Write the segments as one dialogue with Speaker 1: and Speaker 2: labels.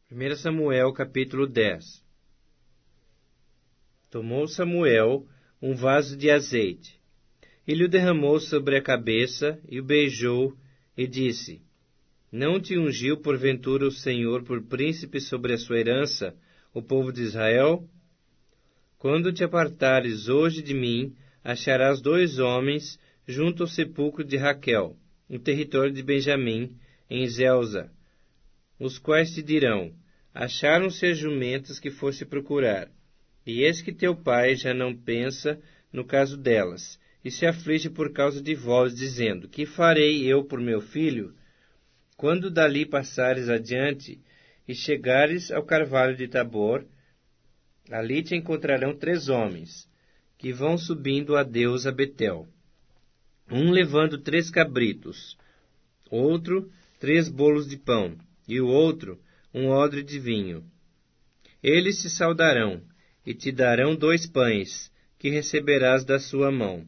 Speaker 1: 1 Samuel capítulo 10. Tomou Samuel um vaso de azeite, e lhe o derramou sobre a cabeça, e o beijou, e disse: Não te ungiu porventura o Senhor por príncipe sobre a sua herança, o povo de Israel? Quando te apartares hoje de mim, acharás 2 homens junto ao sepulcro de Raquel, no território de Benjamim, em Zelza, os quais te dirão: Acharam-se as jumentas que foste procurar. E eis que teu pai já não pensa no caso delas, e se aflige por causa de vós, dizendo: Que farei eu por meu filho? Quando dali passares adiante e chegares ao carvalho de Tabor, ali te encontrarão 3 homens, que vão subindo a Deus a Betel. Um levando 3 cabritos, outro 3 bolos de pão, e o outro um odre de vinho. Eles te saudarão, e te darão 2 pães, que receberás da sua mão.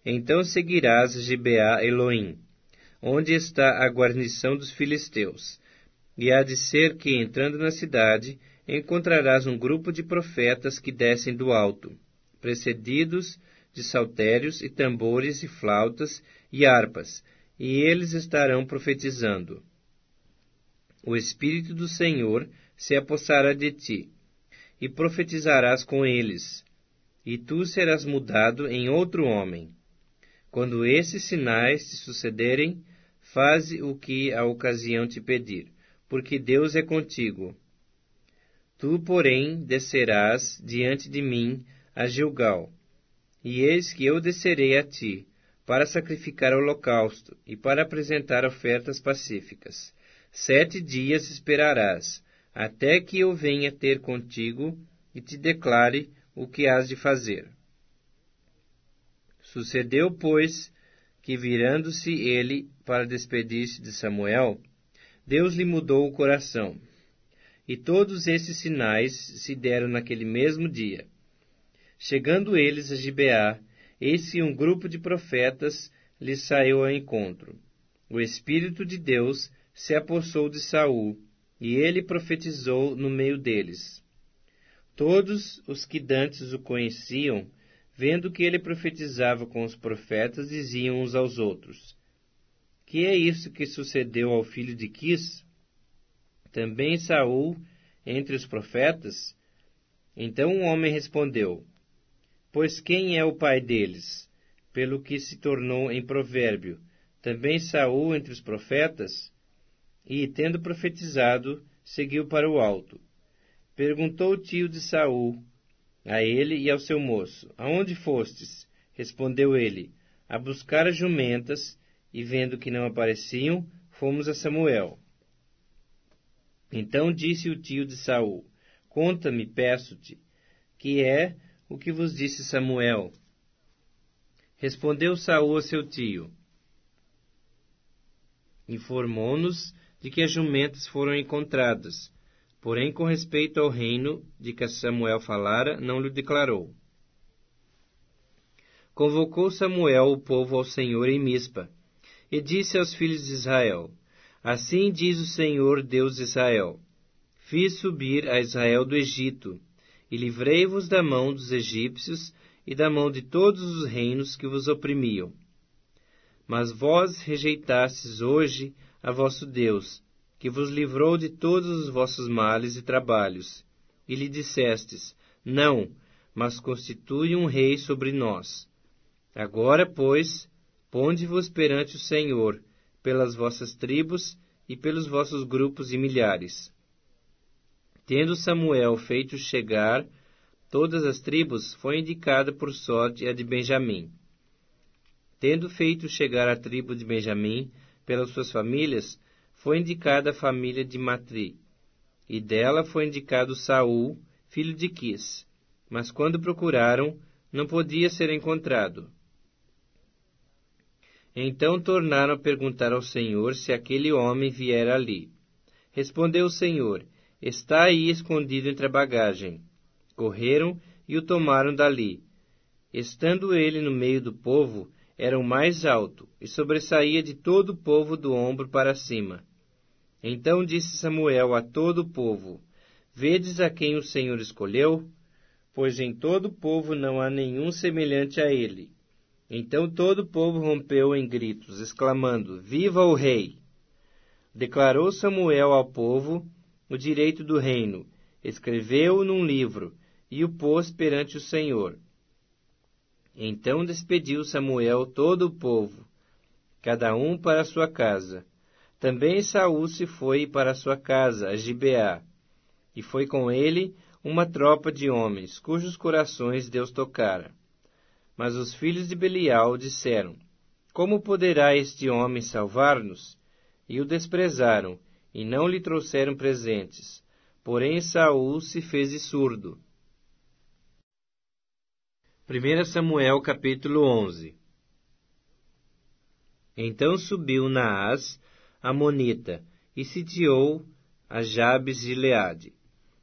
Speaker 1: Então seguirás Gibeá Elohim, onde está a guarnição dos filisteus. E há de ser que, entrando na cidade, encontrarás um grupo de profetas que descem do alto, precedidos de saltérios e tambores e flautas e harpas, e eles estarão profetizando. O Espírito do Senhor se apossará de ti, e profetizarás com eles, e tu serás mudado em outro homem. Quando esses sinais te sucederem, faze o que a ocasião te pedir, porque Deus é contigo. Tu, porém, descerás diante de mim a Gilgal, e eis que eu descerei a ti, para sacrificar holocausto e para apresentar ofertas pacíficas. 7 dias esperarás, até que eu venha ter contigo e te declare o que hás de fazer. Sucedeu, pois, que virando-se ele para despedir-se de Samuel, Deus lhe mudou o coração. E todos esses sinais se deram naquele mesmo dia. Chegando eles a Gibeá, eis que um grupo de profetas lhes saiu ao encontro. O Espírito de Deus se apossou de Saul, e ele profetizou no meio deles. Todos os que dantes o conheciam, vendo que ele profetizava com os profetas, diziam uns aos outros: Que é isso que sucedeu ao filho de Quis? Também Saul entre os profetas? Então um homem respondeu: Pois quem é o pai deles? Pelo que se tornou em provérbio: Também Saul entre os profetas? E, tendo profetizado, seguiu para o alto. Perguntou o tio de Saul a ele e ao seu moço: Aonde fostes? Respondeu ele: A buscar as jumentas, e vendo que não apareciam, fomos a Samuel. Então disse o tio de Saul: Conta-me, peço-te, que é o que vos disse Samuel? Respondeu Saul a seu tio: Informou-nos de que as jumentas foram encontradas, porém com respeito ao reino de que Samuel falara, não lhe declarou. Convocou Samuel o povo ao Senhor em Mispa, e disse aos filhos de Israel: Assim diz o Senhor, Deus de Israel: Fiz subir a Israel do Egito, e livrei-vos da mão dos egípcios e da mão de todos os reinos que vos oprimiam. Mas vós rejeitastes hoje a vosso Deus, que vos livrou de todos os vossos males e trabalhos, e lhe dissestes: Não, mas constitui um rei sobre nós. Agora, pois, ponde-vos perante o Senhor, pelas vossas tribos e pelos vossos grupos e milhares. Tendo Samuel feito chegar todas as tribos, foi indicada por sorte a de Benjamim. Tendo feito chegar a tribo de Benjamim, pelas suas famílias, foi indicada a família de Matri, e dela foi indicado Saul, filho de Quis. Mas quando procuraram, não podia ser encontrado. Então tornaram a perguntar ao Senhor se aquele homem viera ali. Respondeu o Senhor: Está aí escondido entre a bagagem. Correram e o tomaram dali. Estando ele no meio do povo, era o mais alto, e sobressaía de todo o povo do ombro para cima. Então disse Samuel a todo o povo: Vedes a quem o Senhor escolheu? Pois em todo o povo não há nenhum semelhante a ele. Então todo o povo rompeu em gritos, exclamando: Viva o rei! Declarou Samuel ao povo o direito do reino, escreveu-o num livro e o pôs perante o Senhor. Então despediu Samuel todo o povo, cada um para a sua casa. Também Saul se foi para a sua casa, a Gibeá, e foi com ele uma tropa de homens, cujos corações Deus tocara. Mas os filhos de Belial disseram: Como poderá este homem salvar-nos? E o desprezaram, e não lhe trouxeram presentes. Porém Saul se fez surdo. 1 Samuel capítulo 11. Então subiu Naás, amonita, e sitiou a Jabes de Gileade.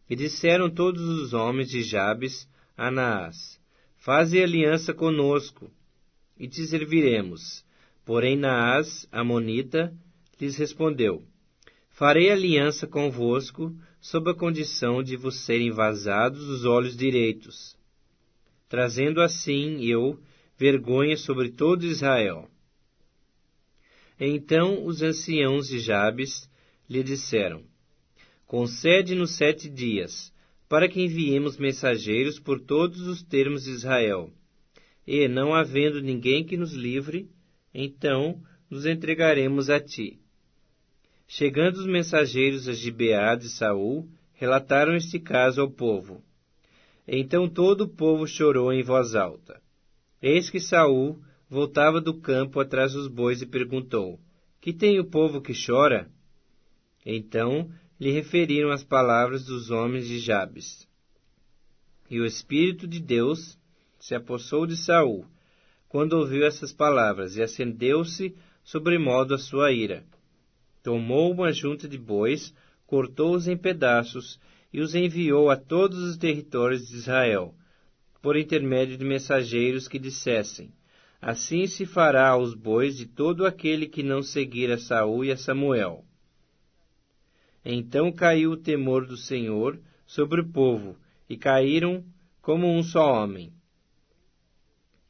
Speaker 1: E disseram todos os homens de Jabes a Naás: Faze aliança conosco, e te serviremos. Porém Naás, amonita, lhes respondeu: Farei aliança convosco, sob a condição de vos serem vazados os olhos direitos, trazendo assim eu vergonha sobre todo Israel. Então os anciãos de Jabes lhe disseram: Concede-nos 7 dias, para que enviemos mensageiros por todos os termos de Israel. E, não havendo ninguém que nos livre, então nos entregaremos a ti. Chegando os mensageiros a Gibeá de Saul, relataram este caso ao povo. Então todo o povo chorou em voz alta. Eis que Saul voltava do campo atrás dos bois e perguntou: Que tem o povo que chora? Então lhe referiram as palavras dos homens de Jabes. E o Espírito de Deus se apossou de Saul, quando ouviu essas palavras, e acendeu-se sobremodo a sua ira. Tomou uma junta de bois, cortou-os em pedaços, e os enviou a todos os territórios de Israel, por intermédio de mensageiros que dissessem: Assim se fará aos bois de todo aquele que não seguir a Saul e a Samuel. Então caiu o temor do Senhor sobre o povo, e caíram como um só homem.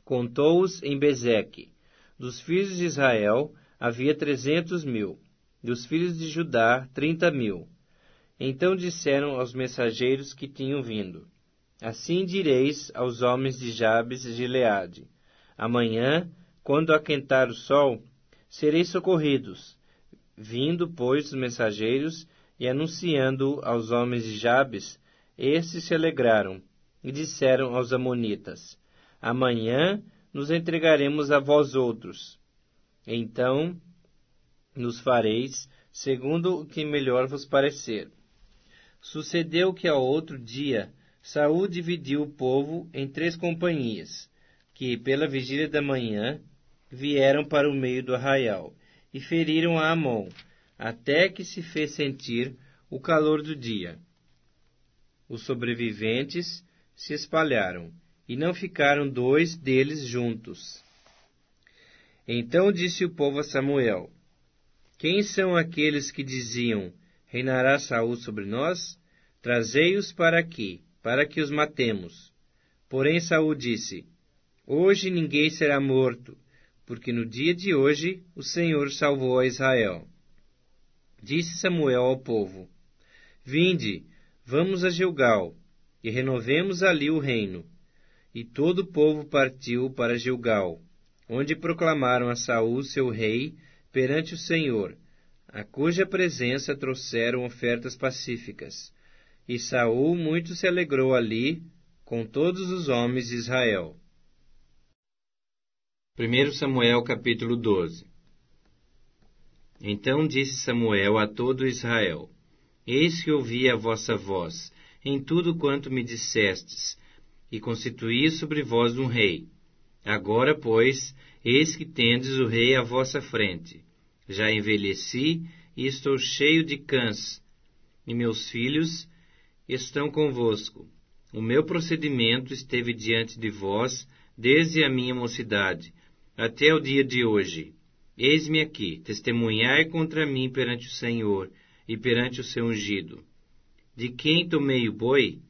Speaker 1: Contou-os em Bezeque. Dos filhos de Israel havia 300.000, dos filhos de Judá 30.000. Então disseram aos mensageiros que tinham vindo: Assim direis aos homens de Jabes e Gileade: Amanhã, quando aquentar o sol, sereis socorridos. Vindo, pois, os mensageiros e anunciando aos homens de Jabes, estes se alegraram e disseram aos amonitas: Amanhã nos entregaremos a vós outros. Então nos fareis segundo o que melhor vos parecer. Sucedeu que ao outro dia Saul dividiu o povo em 3 companhias, que pela vigília da manhã vieram para o meio do arraial, e feriram a Amon, até que se fez sentir o calor do dia. Os sobreviventes se espalharam, e não ficaram 2 deles juntos. Então disse o povo a Samuel: Quem são aqueles que diziam: Reinará Saul sobre nós? Trazei-os para aqui, para que os matemos. Porém Saul disse: Hoje ninguém será morto, porque no dia de hoje o Senhor salvou a Israel. Disse Samuel ao povo: Vinde, vamos a Gilgal, e renovemos ali o reino. E todo o povo partiu para Gilgal, onde proclamaram a Saul seu rei perante o Senhor, a cuja presença trouxeram ofertas pacíficas. E Saul muito se alegrou ali com todos os homens de Israel. 1 Samuel capítulo 12. Então disse Samuel a todo Israel: Eis que ouvi a vossa voz em tudo quanto me dissestes, e constituí sobre vós um rei. Agora, pois, eis que tendes o rei à vossa frente. Já envelheci e estou cheio de cãs, e meus filhos estão convosco. O meu procedimento esteve diante de vós desde a minha mocidade até o dia de hoje. Eis-me aqui, testemunhai contra mim perante o Senhor, e perante o seu ungido? De quem tomei o boi?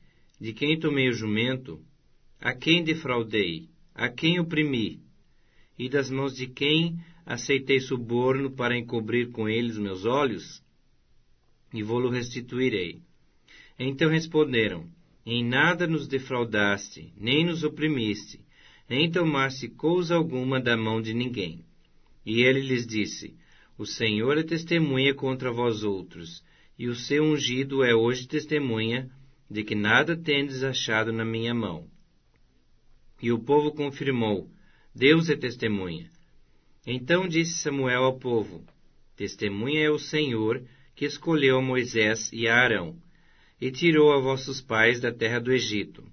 Speaker 1: De quem tomei o jumento? A quem defraudei? A quem oprimi? E das mãos de quem aceitei suborno para encobrir com eles meus olhos? E vou-lo restituirei. Então responderam: Em nada nos defraudaste, nem nos oprimiste, nem tomaste coisa alguma da mão de ninguém. E ele lhes disse: O Senhor é testemunha contra vós outros, e o seu ungido é hoje testemunha de que nada tendes achado na minha mão. E o povo confirmou: Deus é testemunha. Então disse Samuel ao povo: Testemunha é o Senhor, que escolheu a Moisés e a Arão, e tirou a vossos pais da terra do Egito.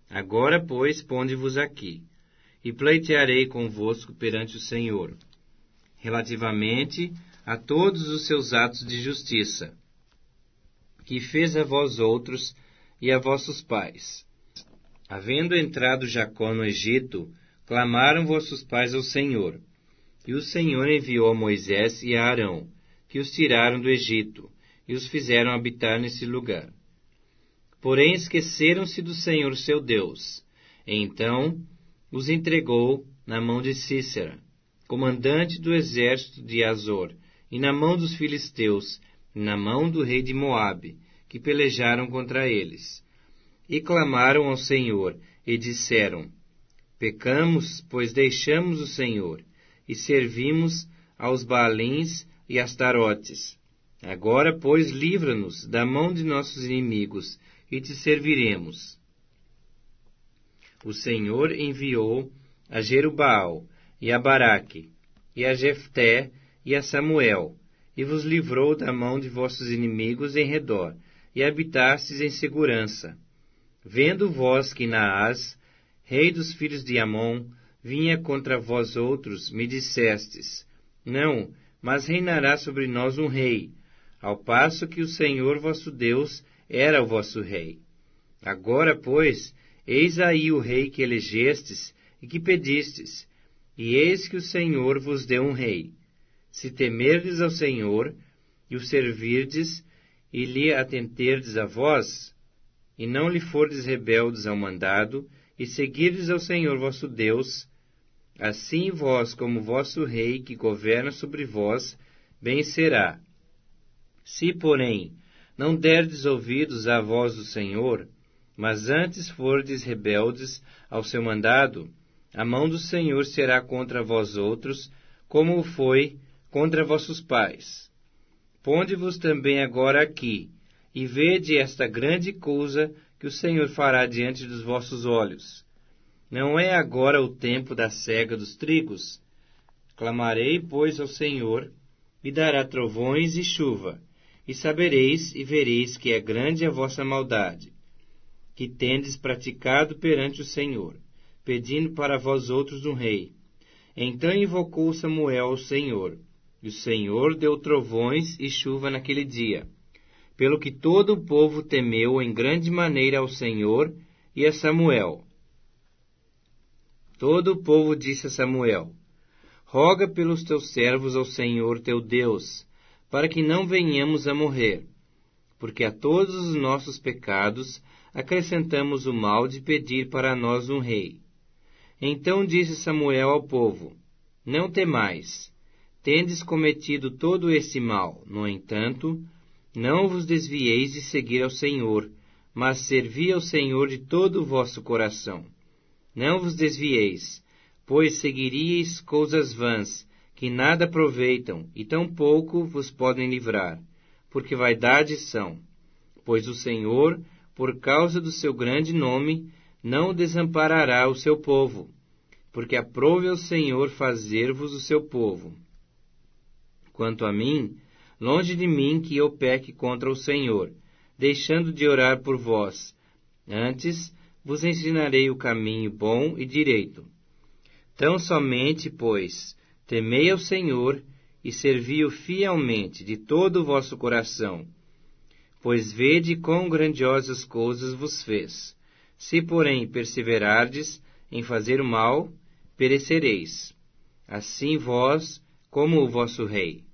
Speaker 1: Agora, pois, ponde-vos aqui, e pleitearei convosco perante o Senhor, relativamente a todos os seus atos de justiça, que fez a vós outros e a vossos pais. Havendo entrado Jacó no Egito, clamaram vossos pais ao Senhor, e o Senhor enviou a Moisés e a Arão, que os tiraram do Egito, e os fizeram habitar nesse lugar. Porém esqueceram-se do Senhor seu Deus. Então os entregou na mão de Sísera, comandante do exército de Azor, e na mão dos filisteus, e na mão do rei de Moabe, que pelejaram contra eles. E clamaram ao Senhor, e disseram: Pecamos, pois deixamos o Senhor, e servimos aos Baalins e Astarotes. Agora, pois, livra-nos da mão de nossos inimigos, e te serviremos. O Senhor enviou a Jerubaal, e a Baraque, e a Jefté, e a Samuel, e vos livrou da mão de vossos inimigos em redor, e habitastes em segurança. Vendo vós que Naás, rei dos filhos de Amon, vinha contra vós outros, me dissestes: Não, mas reinará sobre nós um rei, ao passo que o Senhor vosso Deus era o vosso rei. Agora, pois, eis aí o rei que elegestes e que pedistes, e eis que o Senhor vos deu um rei. Se temerdes ao Senhor, e o servirdes, e lhe atenderdes a vós, e não lhe fordes rebeldes ao mandado, e seguirdes ao Senhor vosso Deus, assim vós como vosso rei que governa sobre vós, bem será. Se, porém, não derdes ouvidos à voz do Senhor, mas antes fordes rebeldes ao seu mandado, a mão do Senhor será contra vós outros, como o foi contra vossos pais. Ponde-vos também agora aqui, e vede esta grande coisa que o Senhor fará diante dos vossos olhos. Não é agora o tempo da cega dos trigos? Clamarei, pois, ao Senhor, e dará trovões e chuva, e sabereis e vereis que é grande a vossa maldade, que tendes praticado perante o Senhor, pedindo para vós outros um rei. Então invocou Samuel ao Senhor, e o Senhor deu trovões e chuva naquele dia, pelo que todo o povo temeu em grande maneira ao Senhor e a Samuel. Todo o povo disse a Samuel: Roga pelos teus servos ao Senhor teu Deus, para que não venhamos a morrer, porque a todos os nossos pecados acrescentamos o mal de pedir para nós um rei. Então disse Samuel ao povo: Não temais, tendes cometido todo esse mal. No entanto, não vos desvieis de seguir ao Senhor, mas servi ao Senhor de todo o vosso coração. Não vos desvieis, pois seguiríeis coisas vãs, que nada aproveitam, e tampouco vos podem livrar, porque vaidades são. Pois o Senhor, por causa do seu grande nome, não desamparará o seu povo, porque aprouve ao Senhor fazer-vos o seu povo. Quanto a mim, longe de mim que eu peque contra o Senhor, deixando de orar por vós. Antes vos ensinarei o caminho bom e direito. Tão somente, pois, temei ao Senhor e servi-o fielmente de todo o vosso coração. Pois vede quão grandiosas coisas vos fez. Se, porém, perseverardes em fazer o mal, perecereis. Assim vós, como o vosso rei.